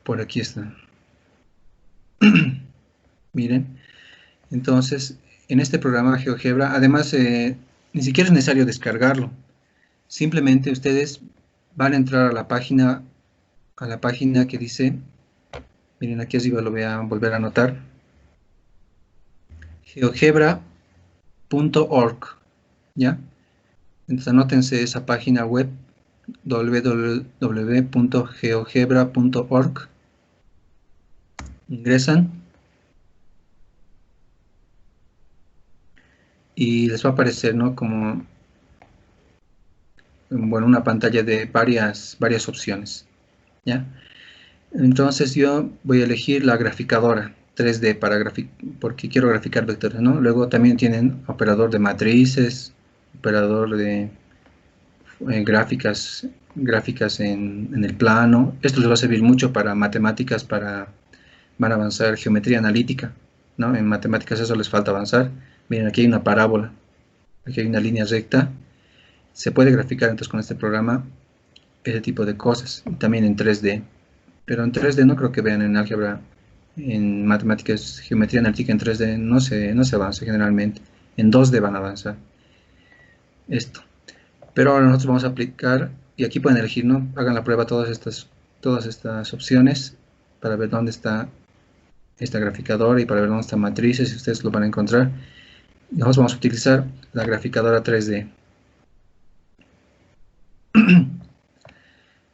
Por aquí está. Miren, entonces, en este programa GeoGebra, además, ni siquiera es necesario descargarlo. Simplemente ustedes van a entrar a la página que dice, miren, aquí arriba lo voy a volver a anotar, geogebra.org, ¿ya? Entonces anótense esa página web, www.geogebra.org, ingresan y les va a aparecer, ¿no? Como, bueno, una pantalla de varias opciones, ¿ya? Entonces yo voy a elegir la graficadora 3D porque quiero graficar vectores, ¿no? Luego también tienen operador de matrices, operador de gráficas en el plano. Esto les va a servir mucho para matemáticas, van a avanzar geometría analítica, ¿no? En matemáticas eso les falta avanzar. Miren, aquí hay una parábola, aquí hay una línea recta. Se puede graficar entonces con este programa ese tipo de cosas, y también en 3D. Pero en 3D no creo que vean en álgebra, en matemáticas, geometría analítica en 3D no se avanza generalmente. En 2D van a avanzar esto. Pero ahora nosotros vamos a aplicar, y aquí pueden elegir, ¿no? Hagan la prueba todas estas opciones para ver dónde está esta graficadora y para ver dónde están matrices, si ustedes lo van a encontrar. Y nosotros vamos a utilizar la graficadora 3D.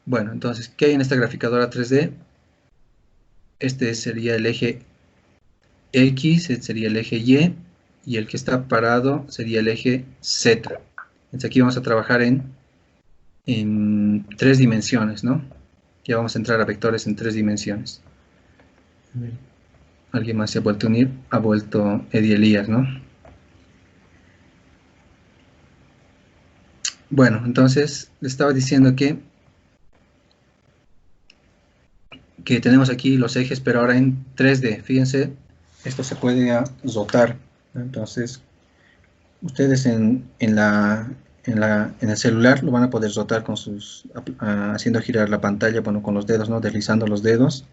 Bueno, entonces, ¿qué hay en esta graficadora 3D? Este sería el eje X, este sería el eje y el que está parado sería el eje Z. Entonces aquí vamos a trabajar en 3 dimensiones, ¿no? Ya vamos a entrar a vectores en 3 dimensiones. Alguien más se ha vuelto a unir, ha vuelto Eddie Elías, ¿no? Bueno, entonces les estaba diciendo que tenemos aquí los ejes, pero ahora en 3D. Fíjense, esto se puede rotar. Entonces, ustedes en el celular lo van a poder rotar con haciendo girar la pantalla, bueno, con los dedos, ¿no? Deslizando los dedos.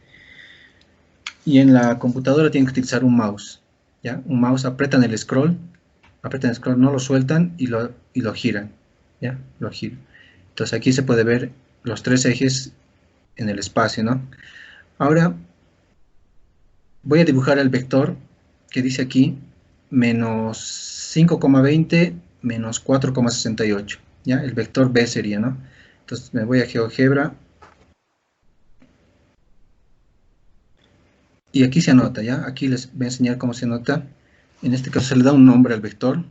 Y en la computadora tienen que utilizar un mouse, ¿ya? Un mouse, apretan el scroll, no lo sueltan y lo giran, ¿ya? Lo giran. Entonces aquí se puede ver los 3 ejes en el espacio, ¿no? Ahora voy a dibujar el vector que dice aquí menos 5,20 menos 4,68, ¿ya? El vector B sería, ¿no? Entonces me voy a GeoGebra y aquí se anota, ¿ya? Aquí les voy a enseñar cómo se anota. En este caso se le da un nombre al vector.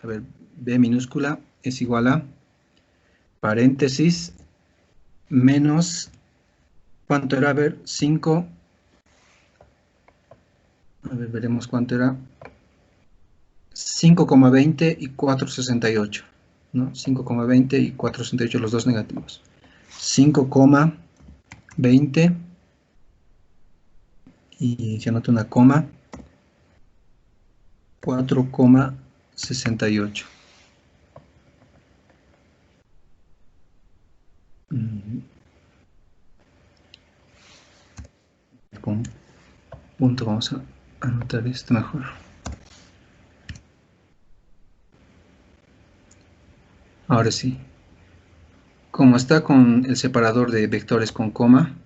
A ver, B minúscula es igual a paréntesis menos, ¿cuánto era? A ver, 5, a ver, veremos cuánto era, 5,20 y 4,68, ¿no? 5,20 y 4,68, los dos negativos. 5,20 y se anota una coma, 4,68. Con punto vamos a anotar esto mejor. Ahora sí. Como está con el separador de vectores con coma,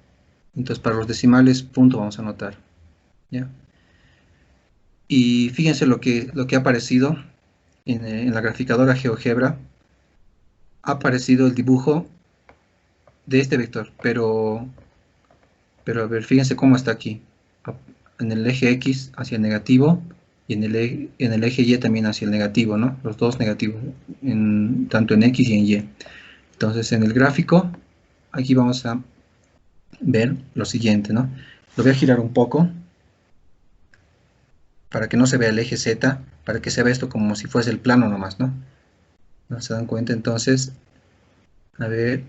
entonces para los decimales punto vamos a anotar, ¿ya? Y fíjense lo que ha aparecido en la graficadora GeoGebra. Ha aparecido el dibujo de este vector, pero a ver, fíjense cómo está aquí. En el eje X hacia el negativo y en el eje Y también hacia el negativo, ¿no? Los dos negativos, tanto en X y en Y. Entonces en el gráfico, aquí vamos a ver lo siguiente, ¿no? Lo voy a girar un poco para que no se vea el eje Z, para que se vea esto como si fuese el plano nomás, ¿no? ¿No se dan cuenta? Entonces, a ver,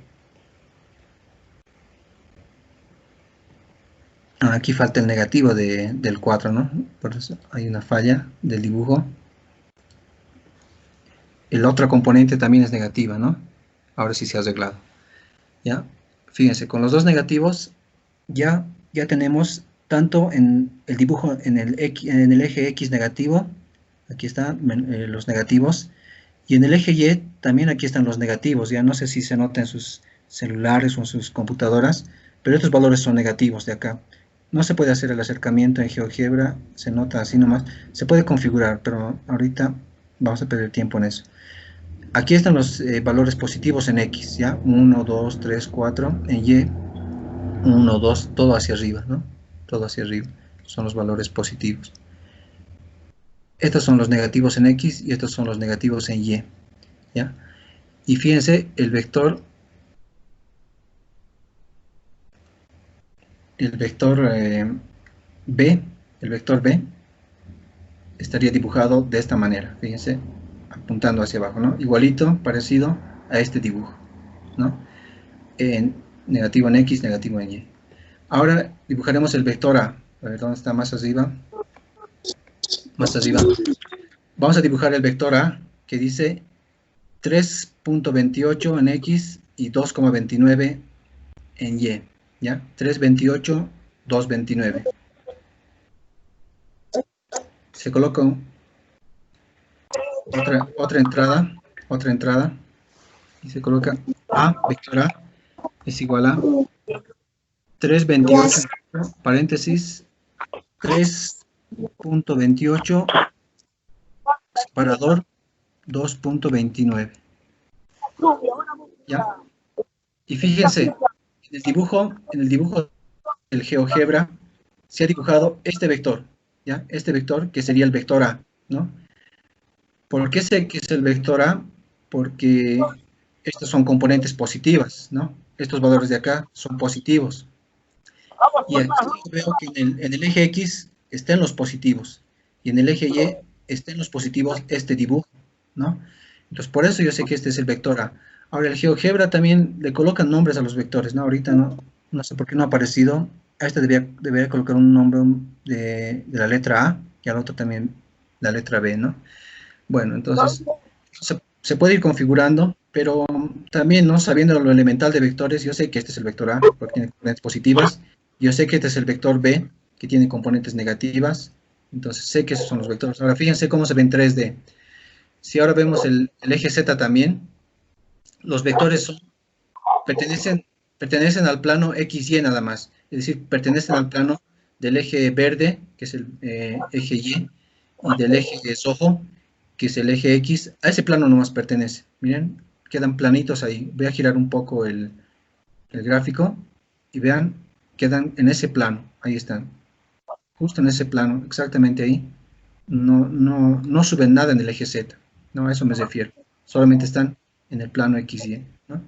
aquí falta el negativo del 4, ¿no? Por eso hay una falla del dibujo. La otra componente también es negativa, ¿no? Ahora sí se ha arreglado, ¿ya? Fíjense, con los dos negativos ya tenemos tanto en el dibujo en el eje X negativo, aquí están los negativos, y en el eje Y también aquí están los negativos. Ya no sé si se nota en sus celulares o en sus computadoras, pero estos valores son negativos de acá. No se puede hacer el acercamiento en GeoGebra, se nota así nomás. Se puede configurar, pero ahorita vamos a perder tiempo en eso. Aquí están los valores positivos en X, ¿ya? 1, 2, 3, 4. En Y, 1, 2, todo hacia arriba, ¿no? Todo hacia arriba. Son los valores positivos. Estos son los negativos en X y estos son los negativos en Y, ¿ya? Y fíjense, el vector B, el vector B estaría dibujado de esta manera, fíjense, apuntando hacia abajo, ¿no? Igualito, parecido a este dibujo, ¿no? En negativo en X, negativo en Y. Ahora dibujaremos el vector A. A ver, ¿dónde está? Más arriba. Más arriba. Vamos a dibujar el vector A que dice 3.28 en X y 2,29 en Y, ¿ya? 3.28, 2.29. Se coloca otra entrada, y se coloca A, vector A, es igual a 3.28, paréntesis, 3.28, separador, 2.29. ¿Ya? Y fíjense, en el dibujo del GeoGebra se ha dibujado este vector, ¿ya? Este vector que sería el vector A, ¿no? ¿Por qué sé que es el vector A? Porque estos son componentes positivas, ¿no? Estos valores de acá son positivos. Y aquí veo que en el eje X están los positivos y en el eje Y están los positivos este dibujo, ¿no? Entonces, por eso yo sé que este es el vector A. Ahora, el GeoGebra también le colocan nombres a los vectores, ¿no? Ahorita no sé por qué no ha aparecido. A este debería colocar un nombre de la letra A y al otro también la letra B, ¿no? Bueno, entonces se puede ir configurando, pero también, ¿no? Sabiendo lo elemental de vectores, yo sé que este es el vector A, porque tiene componentes positivas, yo sé que este es el vector B, que tiene componentes negativas, entonces sé que esos son los vectores. Ahora fíjense cómo se ve en 3D. Si ahora vemos el eje Z también, los vectores pertenecen al plano XY nada más, es decir, pertenecen al plano del eje verde, que es el eje Y, y del eje rojo, que es el eje X. A ese plano nomás pertenece. Miren, quedan planitos ahí. Voy a girar un poco el gráfico y vean, quedan en ese plano. Ahí están, justo en ese plano, exactamente ahí. No suben nada en el eje Z. No, a eso me refiero. Solamente están en el plano XY, ¿no?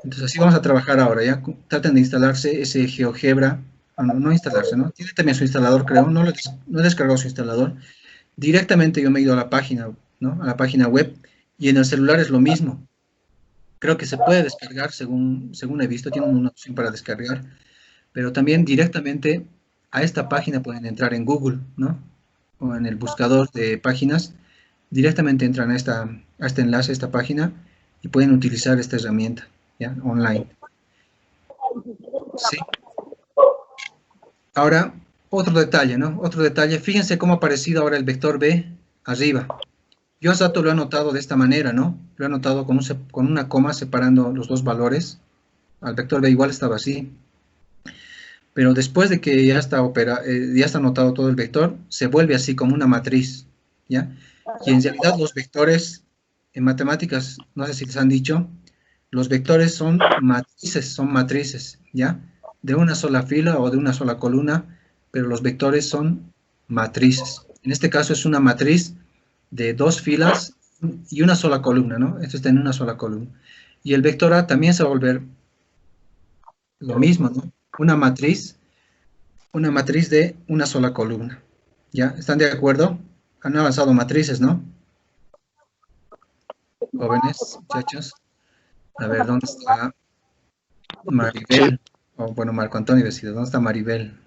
Entonces así vamos a trabajar ahora, ¿ya? Traten de instalarse ese GeoGebra, no instalarse, ¿no? Tiene también su instalador, creo, no he descargado su instalador. Directamente yo me he ido a la página, ¿no? A la página web, y en el celular es lo mismo. Creo que se puede descargar, según he visto, tiene una opción para descargar, pero también directamente a esta página pueden entrar en Google, ¿no? O en el buscador de páginas, directamente entran a este enlace, a esta página, y pueden utilizar esta herramienta, ¿ya? Online. Sí. Ahora, otro detalle, ¿no? Otro detalle, fíjense cómo ha aparecido ahora el vector B arriba. Yo hace rato lo he anotado de esta manera, ¿no? Lo he anotado con una coma separando los dos valores. Al vector B igual estaba así. Pero después de que ya está anotado todo el vector, se vuelve así como una matriz, ¿ya? Y en realidad los vectores en matemáticas, no sé si les han dicho, los vectores son matrices, ¿ya? De una sola fila o de una sola columna, pero los vectores son matrices. En este caso es una matriz de dos filas y una sola columna, ¿no? Esto está en una sola columna. Y el vector A también se va a volver lo mismo, ¿no? Una matriz de una sola columna. ¿Ya? ¿Están de acuerdo? Han avanzado matrices, ¿no? Jóvenes, muchachos. A ver, ¿dónde está Maribel? O bueno, Marco Antonio decidido. ¿Dónde está Maribel?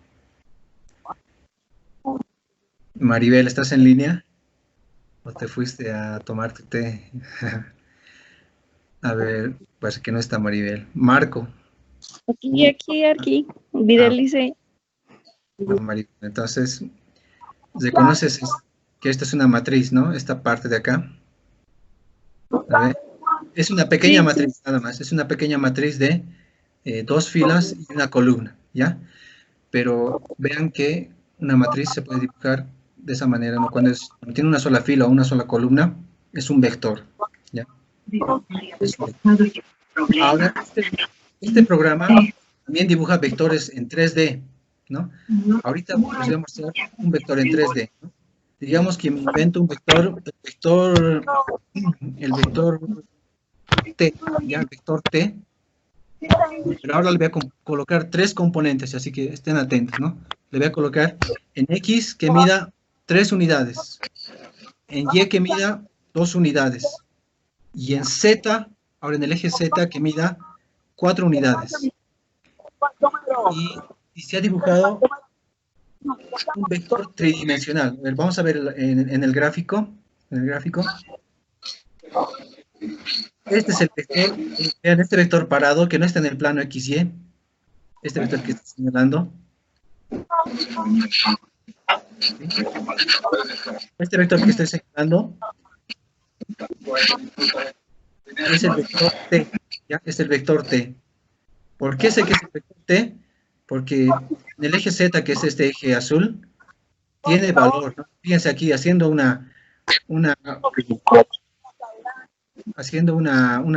Maribel, ¿estás en línea? ¿O te fuiste a tomar tu té? A ver, parece que no está Maribel. Marco. Aquí. Olvidé el liceo. No, María. Entonces, reconoces que esta es una matriz, ¿no? Esta parte de acá. A ver, es una pequeña matriz, nada más. Es una pequeña matriz de dos filas y una columna, ¿ya? Pero vean que una matriz se puede dibujar de esa manera, ¿no? Cuando tiene una sola fila o una sola columna, es un vector, ¿ya? Es un vector. Ahora, este programa también dibuja vectores en 3D, ¿no? Ahorita les voy a mostrar un vector en 3D, ¿no? Digamos que me invento un vector, el vector T, ¿ya? El vector T, pero ahora le voy a colocar tres componentes, así que estén atentos, ¿no? Le voy a colocar en X que mida 3 unidades, en Y que mida 2 unidades, y en Z, ahora en el eje Z que mida 4 unidades. Y se ha dibujado un vector tridimensional. A ver, vamos a ver en el gráfico. Este es el vector. Vean, este vector parado, que no está en el plano XY. Este vector que está señalando. Este vector que estoy señalando es el vector T. ¿Ya? Es el vector T. ¿Por qué sé que es el vector T? Porque en el eje Z, que es este eje azul, tiene valor, ¿no? Fíjense aquí, haciendo una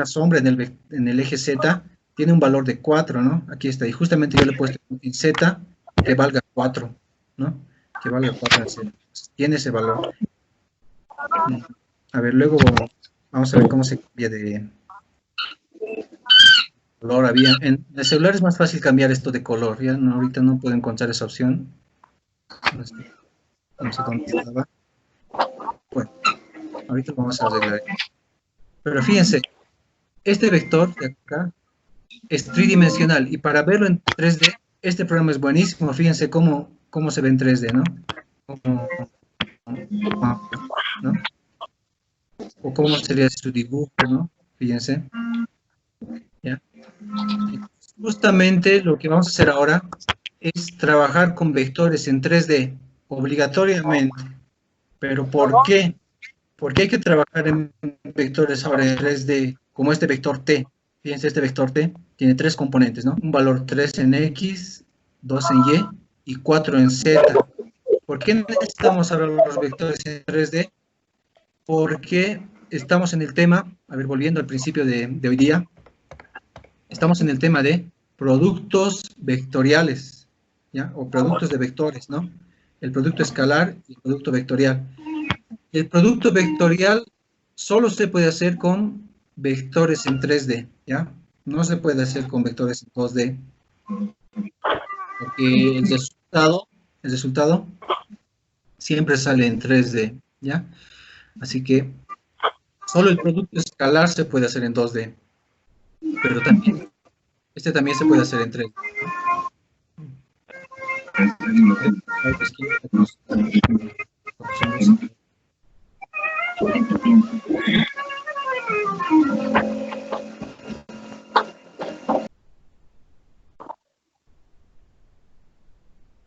sombra en el eje Z, tiene un valor de 4, ¿no? Aquí está, y justamente yo le he puesto en Z que valga 4, ¿no? Que valga 4 en Z. Tiene ese valor. A ver, luego vamos a ver cómo se cambia de color. En el celular es más fácil cambiar esto de color, ¿ya? No, ahorita no puedo encontrar esa opción. No sé dónde estaba. Bueno, ahorita lo vamos a arreglar. Pero fíjense, este vector de acá es tridimensional, y para verlo en 3D, este programa es buenísimo. Fíjense cómo se ve en 3D, ¿no? ¿No? O cómo sería su dibujo, ¿no? Fíjense. ¿Ya? Justamente lo que vamos a hacer ahora es trabajar con vectores en 3D, obligatoriamente. ¿Pero por qué? Porque hay que trabajar en vectores ahora en 3D, como este vector T. Fíjense, este vector T tiene tres componentes, ¿no? Un valor 3 en X, 2 en Y 4 en Z. ¿Por qué necesitamos ahora los vectores en 3D? Porque estamos en el tema, a ver, volviendo al principio de hoy día, estamos en el tema de productos vectoriales, ¿ya? O productos de vectores, ¿no? El producto escalar y el producto vectorial. El producto vectorial solo se puede hacer con vectores en 3D, ¿ya? No se puede hacer con vectores en 2D, porque el resultado siempre sale en 3D, ¿ya? Así que solo el producto escalar se puede hacer en 2D, pero también, este también se puede hacer en 3D, ¿no?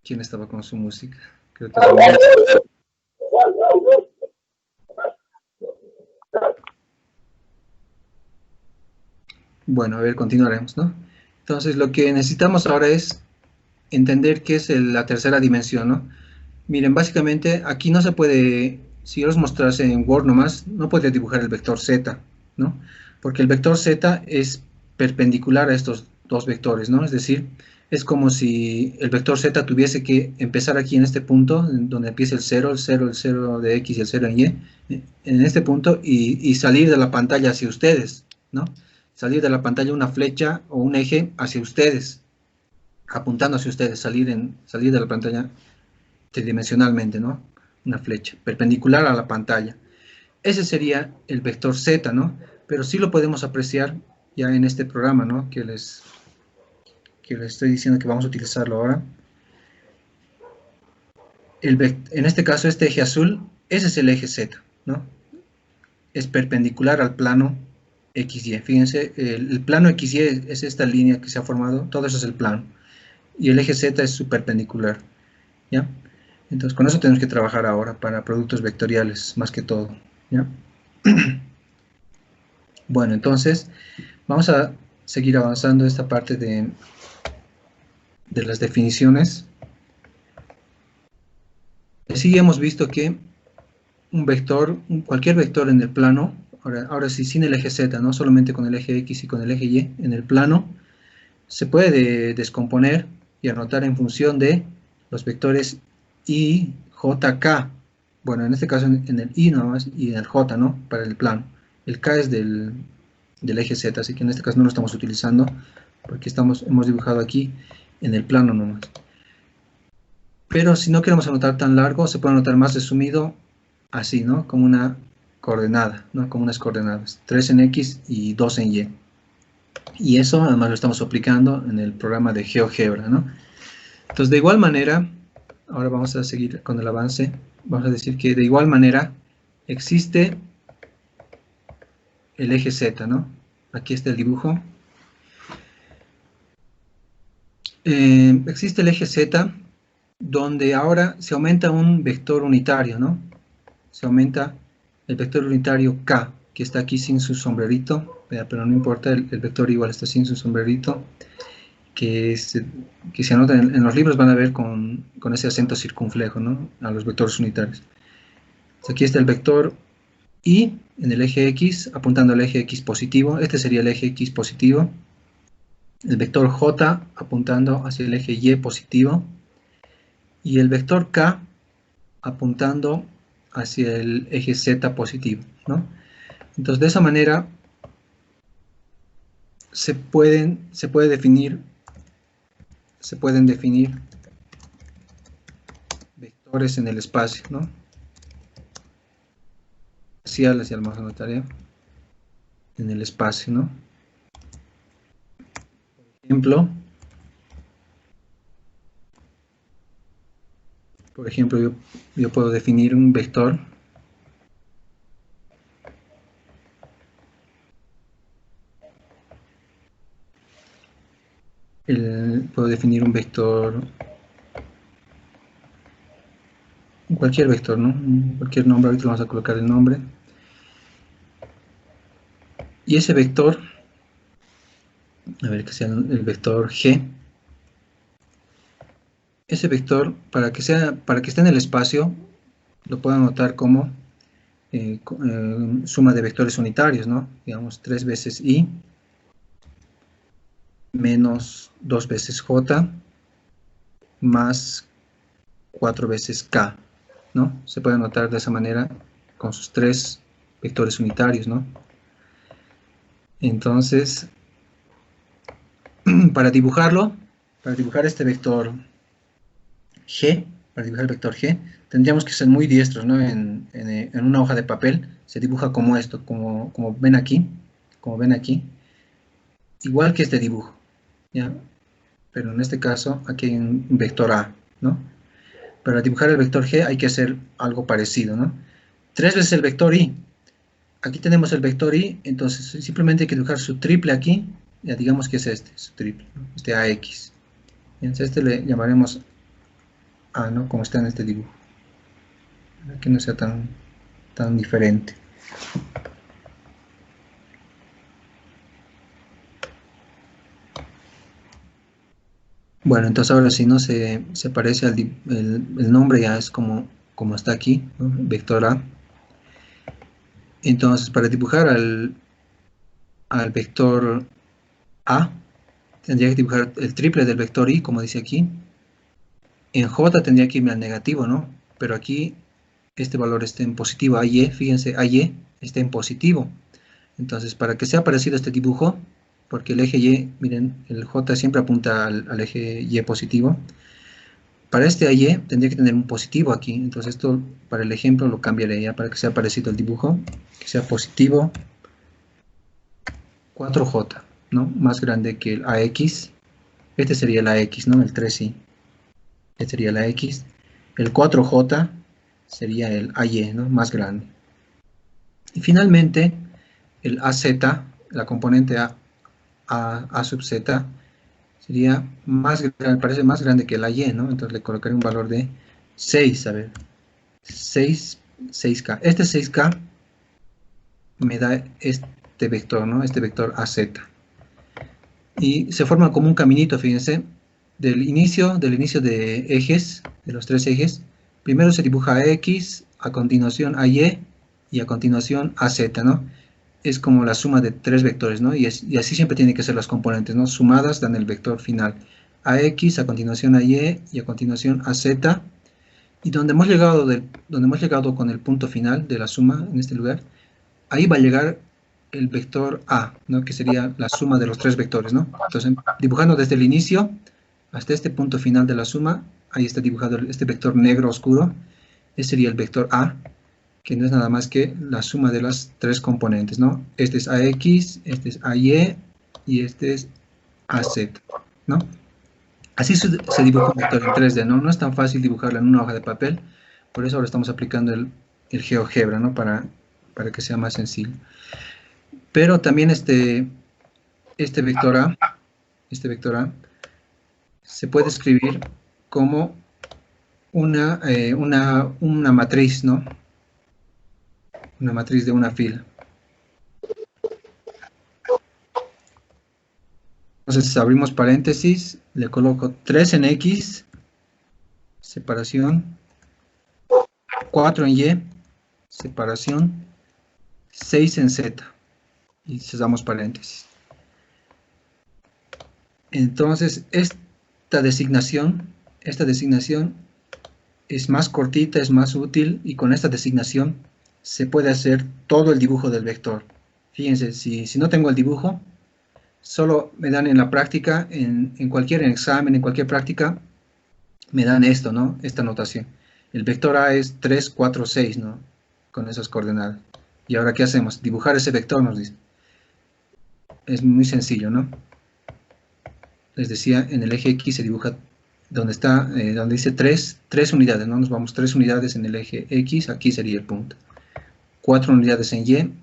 ¿Quién estaba con su música? Creo que es Bueno, a ver, continuaremos, ¿no? Entonces, lo que necesitamos ahora es entender qué es la tercera dimensión, ¿no? Miren, básicamente aquí no se puede, si yo os mostrase en Word nomás, no podría dibujar el vector Z, ¿no? Porque el vector Z es perpendicular a estos dos vectores, ¿no? Es decir, es como si el vector Z tuviese que empezar aquí en este punto, donde empieza el 0, el 0, el 0 de X y el 0 en Y, en este punto, y salir de la pantalla hacia ustedes, ¿no? Salir de la pantalla una flecha o un eje hacia ustedes, apuntando hacia ustedes, salir de la pantalla tridimensionalmente, ¿no? Una flecha perpendicular a la pantalla. Ese sería el vector Z, ¿no? Pero sí lo podemos apreciar ya en este programa, ¿no? Que les estoy diciendo que vamos a utilizarlo ahora. En este caso, este eje azul, ese es el eje Z, ¿no? Es perpendicular al plano XY. Fíjense, el plano XY es esta línea que se ha formado, todo eso es el plano. Y el eje Z es su perpendicular, ¿ya? Entonces, con eso tenemos que trabajar ahora para productos vectoriales, más que todo, ¿ya? Bueno, entonces, vamos a seguir avanzando esta parte de las definiciones. Sí, hemos visto que un vector, cualquier vector en el plano, ahora sí, sin el eje Z, no solamente con el eje X y con el eje Y, en el plano, se puede descomponer y anotar en función de los vectores I, J, K. Bueno, en este caso en el I nomás y en el J, ¿no? Para el plano. El K es del eje Z, así que en este caso no lo estamos utilizando porque hemos dibujado aquí en el plano nomás. Pero si no queremos anotar tan largo, se puede anotar más resumido así, ¿no? Como una coordenada, ¿no? Como unas coordenadas, 3 en X y 2 en Y. Y eso además lo estamos aplicando en el programa de GeoGebra, ¿no? Entonces, de igual manera, ahora vamos a seguir con el avance, vamos a decir que de igual manera existe el eje Z, ¿no? Aquí está el dibujo. Existe el eje Z, donde ahora se aumenta un vector unitario, ¿no? Se aumenta el vector unitario K, que está aquí sin su sombrerito, pero no importa, el vector igual está sin su sombrerito, que se anota en los libros, van a ver con ese acento circunflejo, ¿no? A los vectores unitarios. Entonces aquí está el vector Y en el eje X, apuntando al eje X positivo, este sería el eje X positivo. El vector J apuntando hacia el eje Y positivo. Y el vector K apuntando hacia el eje Z positivo, ¿no? Entonces, de esa manera se pueden definir vectores en el espacio, ¿no? Espaciales, ya lo vamos a notar, ¿eh? En el espacio, ¿no? Por ejemplo, yo puedo definir un vector cualquier vector, ¿no? Cualquier nombre, ahorita vamos a colocar el nombre. Y ese vector, a ver que sea el vector G. Ese vector, para que esté en el espacio, lo puedo anotar como suma de vectores unitarios, ¿no? Digamos 3 veces I menos 2 veces J más 4 veces K, ¿no? Se puede anotar de esa manera con sus 3 vectores unitarios, ¿no? Entonces, para dibujar este vector G, para dibujar el vector G, tendríamos que ser muy diestros, ¿no? En una hoja de papel se dibuja como esto, como ven aquí, igual que este dibujo, ¿ya? Pero en este caso aquí hay un vector A, ¿no? Para dibujar el vector G hay que hacer algo parecido, ¿no? 3 veces el vector Y. Aquí tenemos el vector Y, entonces simplemente hay que dibujar su triple aquí, ya digamos que es su triple, ¿no? Este AX. Entonces este le llamaremos A, ¿no? Como está en este dibujo. Para que no sea tan diferente. Bueno, entonces ahora si no se parece el nombre, ya es como está aquí, ¿no? Vector A. Entonces para dibujar al vector A, tendría que dibujar el triple del vector Y, como dice aquí. En J tendría que irme al negativo, ¿no? Pero aquí este valor está en positivo, AY, fíjense, AY está en positivo. Entonces, para que sea parecido a este dibujo, porque el eje Y, miren, el J siempre apunta al eje Y positivo. Para este AY tendría que tener un positivo aquí. Entonces esto, para el ejemplo, lo cambiaré ya para que sea parecido al dibujo. Que sea positivo 4J, ¿no? Más grande que el AX. Este sería el AX, ¿no? El 3Y. Este sería el AX. El 4J sería el AY, ¿no? Más grande. Y finalmente, el AZ la componente A sub z sería más grande, parece más grande que la y, ¿no? Entonces le colocaré un valor de 6, a ver, 6K. Este 6K me da este vector, ¿no? Este vector AZ. Y se forma como un caminito, fíjense, del inicio de ejes, de los tres ejes. Primero se dibuja AX, a continuación AY y a continuación AZ, ¿no? Es como la suma de tres vectores, ¿no? Y así siempre tienen que ser las componentes, ¿no? Sumadas dan el vector final. AX, a continuación AY y a continuación AZ. Y donde hemos llegado con el punto final de la suma en este lugar, ahí va a llegar el vector A, ¿no? Que sería la suma de los tres vectores, ¿no? Entonces, dibujando desde el inicio hasta este punto final de la suma, ahí está dibujado este vector negro oscuro, ese sería el vector A, que no es nada más que la suma de las tres componentes, ¿no? Este es AX, este es AY y este es AZ, ¿no? Así se dibuja un vector en 3D, ¿no? No es tan fácil dibujarlo en una hoja de papel, por eso ahora estamos aplicando el GeoGebra, ¿no? Para que sea más sencillo. Pero también este vector A se puede escribir como una matriz, ¿no? Una matriz de una fila. Entonces abrimos paréntesis, le coloco 3 en X, separación, 4 en Y, separación, 6 en Z, y cerramos paréntesis. Entonces esta designación es más cortita, es más útil, y con esta designación se puede hacer todo el dibujo del vector. Fíjense, si no tengo el dibujo, solo me dan en la práctica, en cualquier examen, en cualquier práctica, me dan esto, ¿no? Esta notación. El vector A es 3, 4, 6, ¿no? Con esas coordenadas. ¿Y ahora qué hacemos? Dibujar ese vector, nos dice. Es muy sencillo, ¿no? Les decía, en el eje X se dibuja donde dice 3 unidades, ¿no? Nos vamos 3 unidades en el eje X, aquí sería el punto. 4 unidades en Y,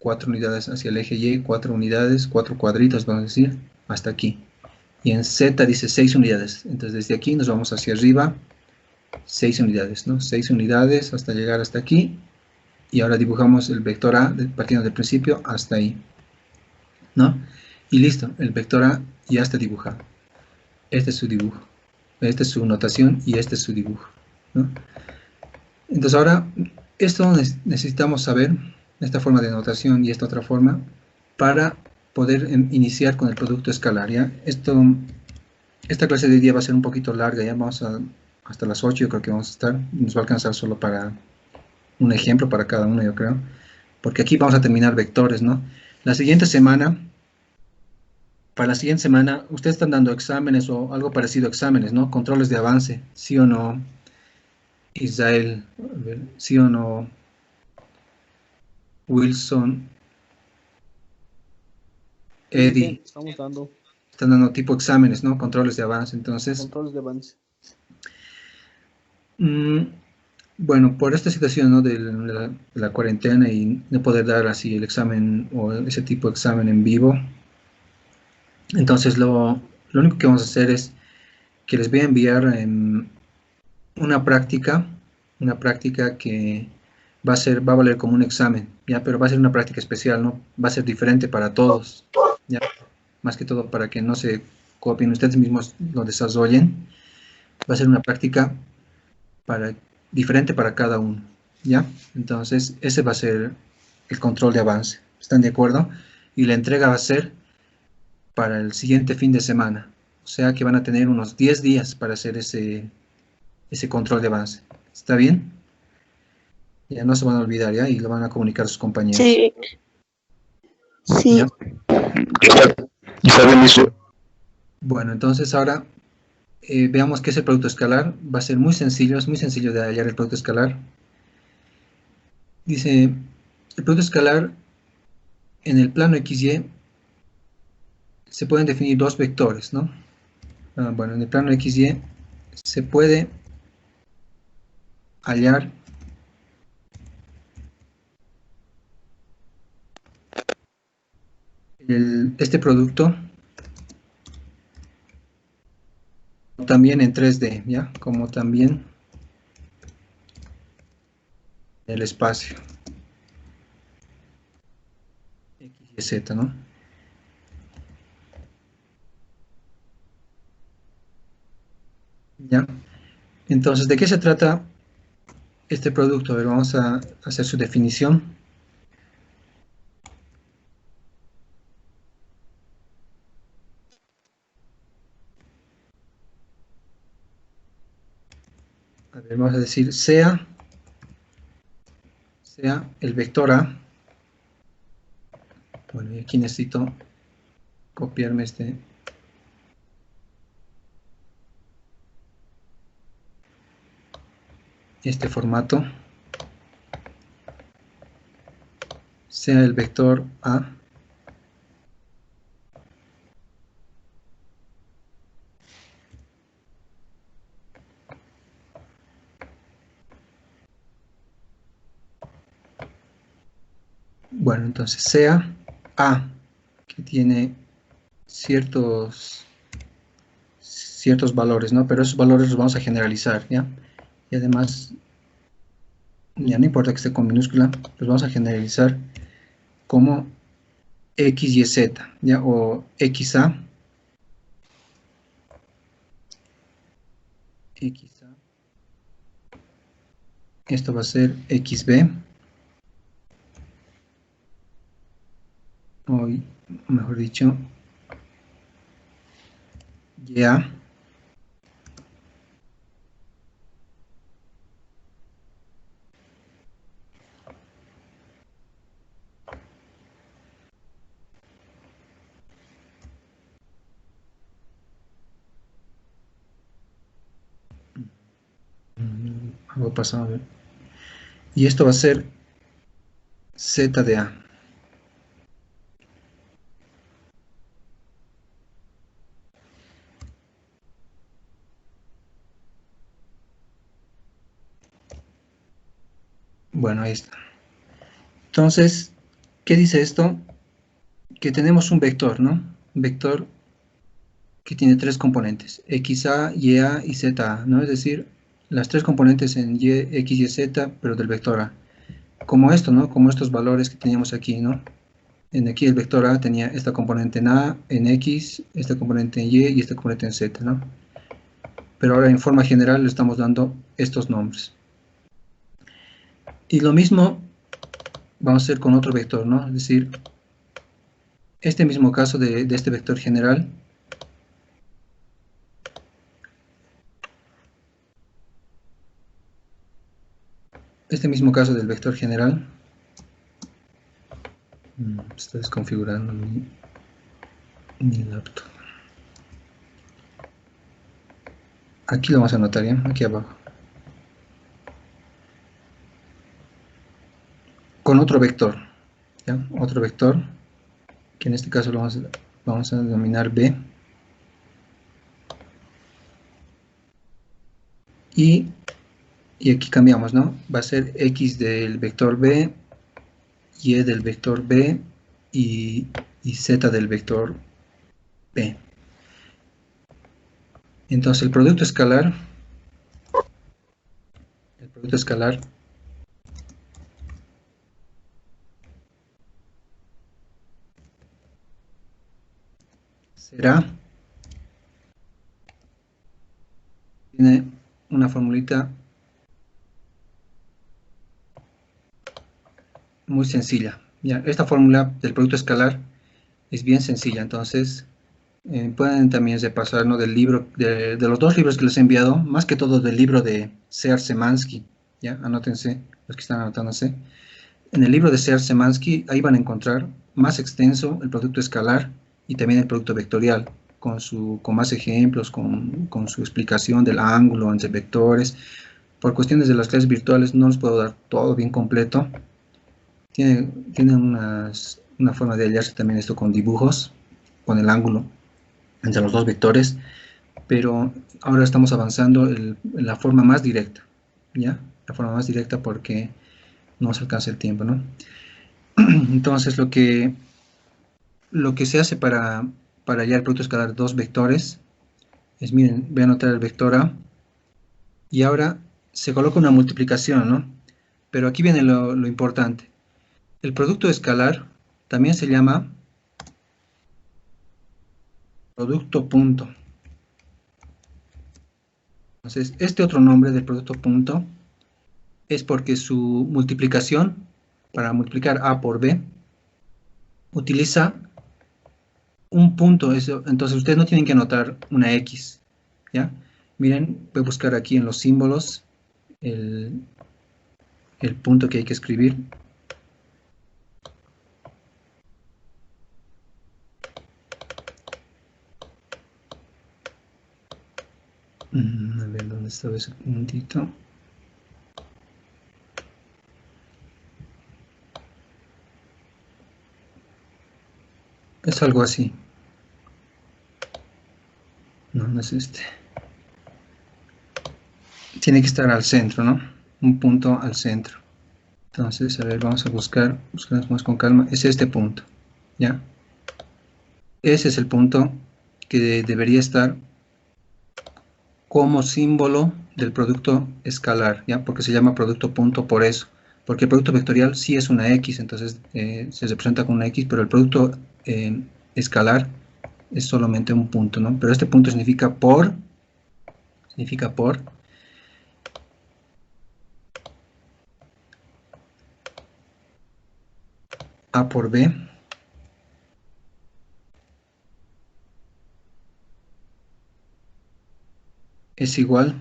4 unidades hacia el eje Y, 4 unidades, 4 cuadritos, vamos a decir, hasta aquí. Y en Z dice 6 unidades. Entonces desde aquí nos vamos hacia arriba, 6 unidades, ¿no? 6 unidades hasta llegar hasta aquí. Y ahora dibujamos el vector A partiendo del principio hasta ahí, ¿no? Y listo, el vector A ya está dibujado. Este es su dibujo. Esta es su notación y este es su dibujo, ¿no? Entonces ahora, esto necesitamos saber, esta forma de notación y esta otra forma, para poder iniciar con el producto escalar, ¿ya? Esta clase de hoy día va a ser un poquito larga, ya vamos hasta las 8, yo creo que vamos a estar, nos va a alcanzar solo para un ejemplo para cada uno, yo creo, porque aquí vamos a terminar vectores, ¿no? Para la siguiente semana, ustedes están dando exámenes o algo parecido a exámenes, ¿no? Controles de avance, ¿sí o no? Israel, a ver, ¿sí o no? Wilson, Eddie, estamos dando están dando tipo exámenes, ¿no? Controles de avance, entonces. controles de avance. Bueno, por esta situación, ¿no? de la cuarentena y no poder dar así el examen o ese tipo de examen en vivo, entonces lo único que vamos a hacer es que les voy a enviar una práctica que va a valer como un examen, ¿ya? Pero va a ser una práctica especial, ¿no? Va a ser diferente para todos, ¿ya? Más que todo para que no se copien, ustedes mismos lo desarrollen. Va a ser una práctica diferente para cada uno, ¿ya? Entonces, ese va a ser el control de avance. ¿Están de acuerdo? Y la entrega va a ser para el siguiente fin de semana. O sea que van a tener unos 10 días para hacer ese control de avance. ¿Está bien? Ya no se van a olvidar, ¿ya? Y lo van a comunicar a sus compañeros. Sí, sí. ¿Ya? Está bien, listo. Bueno, entonces ahora veamos qué es el producto escalar. Va a ser muy sencillo, es muy sencillo de hallar el producto escalar. Dice, el producto escalar en el plano XY se pueden definir dos vectores, ¿no? Bueno, en el plano XY se puede hallar este producto también en 3D, ¿ya? Como también el espacio X y Z, ¿no? ¿Ya? Entonces, ¿de qué se trata este producto? A ver, vamos a hacer su definición. A ver, vamos a decir sea el vector A. Bueno, y aquí necesito copiarme este formato. Sea el vector A. Bueno, entonces sea A, que tiene ciertos valores, ¿no? Pero esos valores los vamos a generalizar, ¿ya? Y además, ya no importa que esté con minúscula, los vamos a generalizar como X, Y, Z, ¿ya? O XA, XA, esto va a ser XB, o mejor dicho, YA, algo pasado, a ver. Y esto va a ser Z de A. Bueno, ahí está. Entonces, ¿qué dice esto? Que tenemos un vector, ¿no? Un vector que tiene tres componentes, XA, YA y ZA, ¿no? Es decir, las tres componentes en Y, X y Z, pero del vector A. Como esto, ¿no? Como estos valores que teníamos aquí, ¿no? En aquí el vector A tenía esta componente en A, en X, esta componente en Y y esta componente en Z, ¿no? Pero ahora en forma general le estamos dando estos nombres. Y lo mismo vamos a hacer con otro vector, ¿no? Es decir, este mismo caso de este vector general, este mismo caso del vector general, está desconfigurando mi laptop. Aquí lo vamos a anotar, ¿ya? Aquí abajo. Con otro vector, ¿ya? Otro vector, que en este caso lo vamos a denominar B. Y aquí cambiamos, ¿no? Va a ser X del vector B, Y del vector B y Z del vector B. Entonces el producto escalar será, tiene una formulita muy sencilla. Ya, esta fórmula del producto escalar es bien sencilla, entonces pueden también repasar, ¿no? Del libro, de los dos libros que les he enviado, más que todo del libro de Sear Szymanski, ya, anótense, los que están anotándose. En el libro de Sear Szymanski, ahí van a encontrar más extenso el producto escalar y también el producto vectorial, con más ejemplos, con su explicación del ángulo entre vectores. Por cuestiones de las clases virtuales no les puedo dar todo bien completo. Tiene una forma de hallarse también esto con dibujos, con el ángulo entre los dos vectores, pero ahora estamos avanzando en la forma más directa, ¿ya? La forma más directa porque no se alcanza el tiempo, ¿no? Entonces lo que lo que se hace para hallar el producto escalar de dos vectores es, miren, voy a anotar el vector A, y ahora se coloca una multiplicación, ¿no? Pero aquí viene lo importante. El producto escalar también se llama producto punto. Entonces, este otro nombre del producto punto es porque su multiplicación, para multiplicar A por B, utiliza un punto. Entonces, ustedes no tienen que anotar una X, ¿ya? Miren, voy a buscar aquí en los símbolos el punto que hay que escribir. A ver, ¿dónde estaba ese puntito? Es algo así. No, no es este. Tiene que estar al centro, ¿no? Un punto al centro. Entonces, a ver, vamos a buscar más con calma. Es este punto, ¿ya? Ese es el punto que debería estar como símbolo del producto escalar, ¿ya? Porque se llama producto punto por eso. Porque el producto vectorial sí es una X, entonces se representa con una X, pero el producto escalar es solamente un punto, ¿no? Pero este punto significa por A por B es igual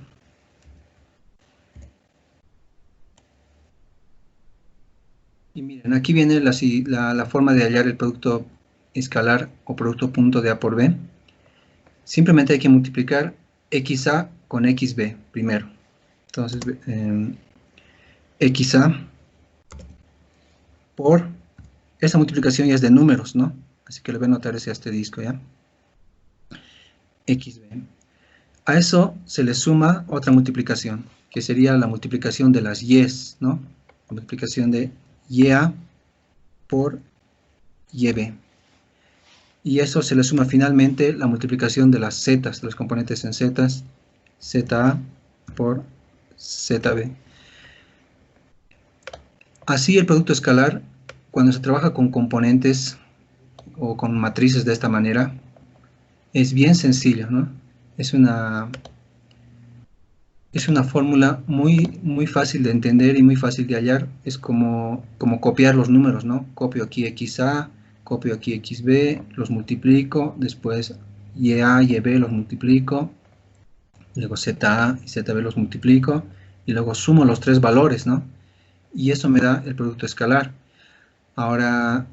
y miren, aquí viene la forma de hallar el producto escalar o producto punto de A por B. Simplemente hay que multiplicar XA con XB primero. Entonces, XA por, esta multiplicación ya es de números, ¿no? Así que le voy a anotar ese asterisco, ¿ya? XB. A eso se le suma otra multiplicación, que sería la multiplicación de las Y's, ¿no? La multiplicación de YA por YB. Y eso se le suma finalmente la multiplicación de las zetas, de los componentes en zetas, ZA por ZB. Así el producto escalar, cuando se trabaja con componentes o con matrices de esta manera, es bien sencillo, ¿no? Es una fórmula muy fácil de entender y muy fácil de hallar. Es como copiar los números, ¿no? Copio aquí XA, copio aquí XB, los multiplico, después YA, YB los multiplico, luego ZA y ZB los multiplico, y luego sumo los tres valores, ¿no? Y eso me da el producto escalar. Ahora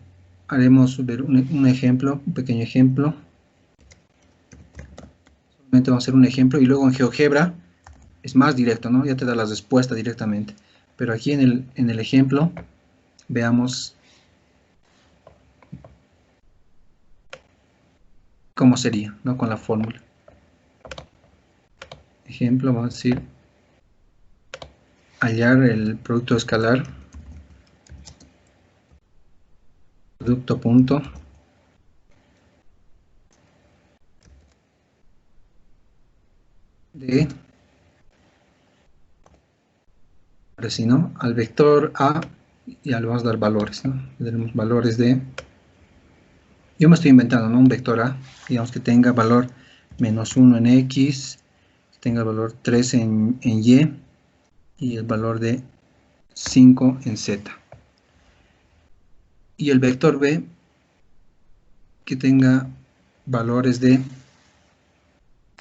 haremos ver un ejemplo, un pequeño ejemplo. Solamente vamos a hacer un ejemplo y luego en GeoGebra es más directo, ¿no? Ya te da la respuesta directamente. Pero aquí en el ejemplo, veamos cómo sería, ¿no? Con la fórmula. Ejemplo, vamos a decir, hallar el producto escalar, producto punto, de, ahora sí, ¿no? Al vector A, ya le vamos a dar valores, ¿no? Tenemos valores de, yo me estoy inventando, ¿no? Un vector A, digamos que tenga valor menos 1 en X, tenga el valor 3 en Y, y el valor de 5 en Z. Y el vector B que tenga valores de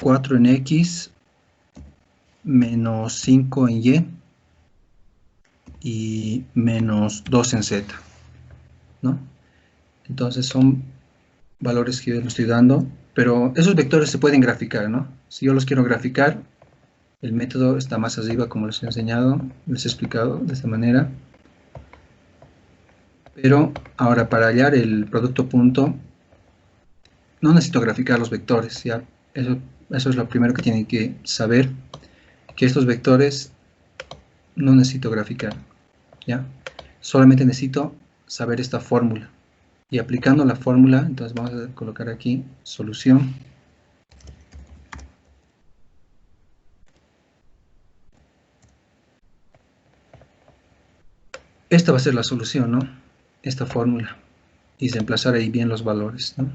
4 en X, menos 5 en Y, y menos 2 en Z, ¿no? Entonces son valores que yo les estoy dando, pero esos vectores se pueden graficar, ¿no? Si yo los quiero graficar, el método está más arriba, como les he enseñado, les he explicado de esta manera. Pero ahora, para hallar el producto punto, no necesito graficar los vectores, ¿ya? Eso es lo primero que tienen que saber, que estos vectores no necesito graficar, ¿ya? Solamente necesito saber esta fórmula. Y aplicando la fórmula, entonces vamos a colocar aquí solución. Esta va a ser la solución, ¿no? Esta fórmula. Y reemplazar ahí bien los valores, ¿no?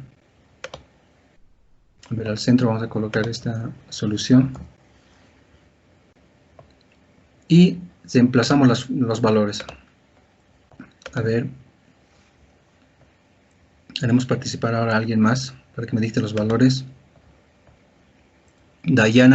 A ver, al centro vamos a colocar esta solución. Y reemplazamos los valores. A ver. Haremos participar ahora a alguien más para que me dicte los valores. Dayana.